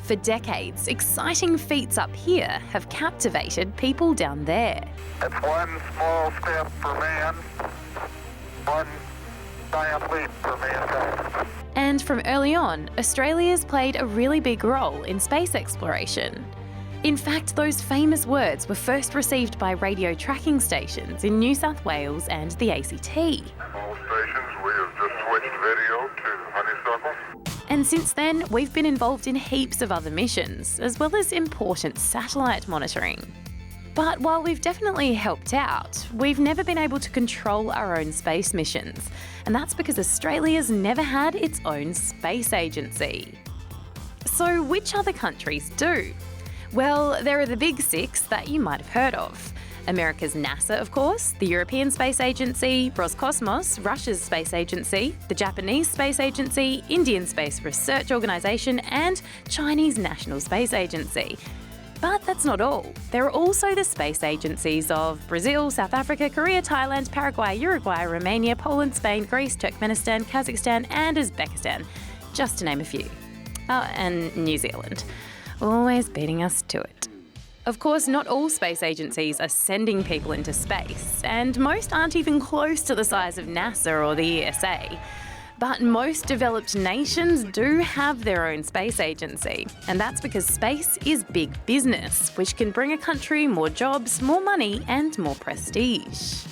For decades, exciting feats up here have captivated people down there. It's one small step for man, one giant leap for mankind. And from early on, Australia's played a really big role in space exploration. In fact, those famous words were first received by radio tracking stations in New South Wales and the ACT. All stations, we have just switched video to honeysuckle. And since then, we've been involved in heaps of other missions, as well as important satellite monitoring. But while we've definitely helped out, we've never been able to control our own space missions. And that's because Australia's never had its own space agency. So which other countries do? Well, there are the big six that you might have heard of. America's NASA, of course, the European Space Agency, Roscosmos, Russia's space agency, the Japanese Space Agency, Indian Space Research Organisation, and Chinese National Space Agency. But that's not all. There are also the space agencies of Brazil, South Africa, Korea, Thailand, Paraguay, Uruguay, Romania, Poland, Spain, Greece, Turkmenistan, Kazakhstan, and Uzbekistan, just to name a few. Oh, and New Zealand. Always beating us to it. Of course, not all space agencies are sending people into space, and most aren't even close to the size of NASA or the ESA. But most developed nations do have their own space agency, and that's because space is big business, which can bring a country more jobs, more money, and more prestige.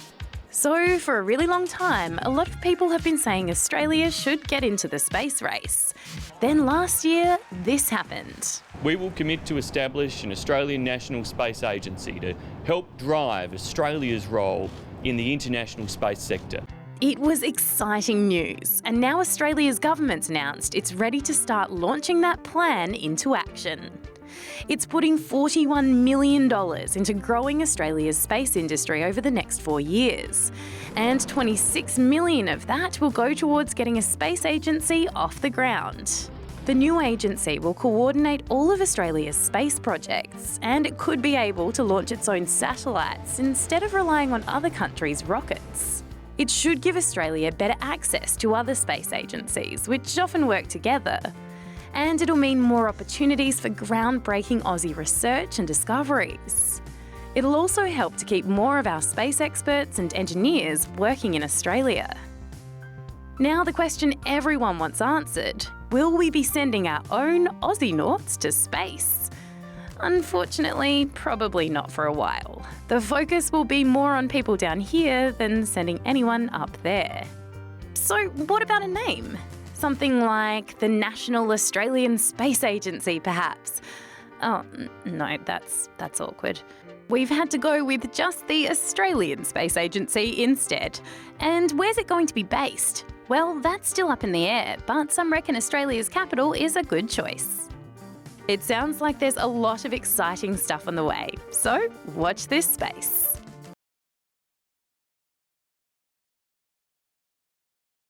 So, for a really long time, a lot of people have been saying Australia should get into the space race. Then last year, this happened. We will commit to establish an Australian National Space Agency to help drive Australia's role in the international space sector. It was exciting news, and now Australia's government's announced it's ready to start launching that plan into action. It's putting $41 million into growing Australia's space industry over the next 4 years. And $26 million of that will go towards getting a space agency off the ground. The new agency will coordinate all of Australia's space projects, and it could be able to launch its own satellites instead of relying on other countries' rockets. It should give Australia better access to other space agencies, which often work together. And it'll mean more opportunities for groundbreaking Aussie research and discoveries. It'll also help to keep more of our space experts and engineers working in Australia. Now the question everyone wants answered: will we be sending our own Aussie nauts to space? Unfortunately, probably not for a while. The focus will be more on people down here than sending anyone up there. So what about a name? Something like the National Australian Space Agency, perhaps. Oh, no, that's awkward. We've had to go with just the Australian Space Agency instead. And where's it going to be based? Well, that's still up in the air, but some reckon Australia's capital is a good choice. It sounds like there's a lot of exciting stuff on the way, so watch this space.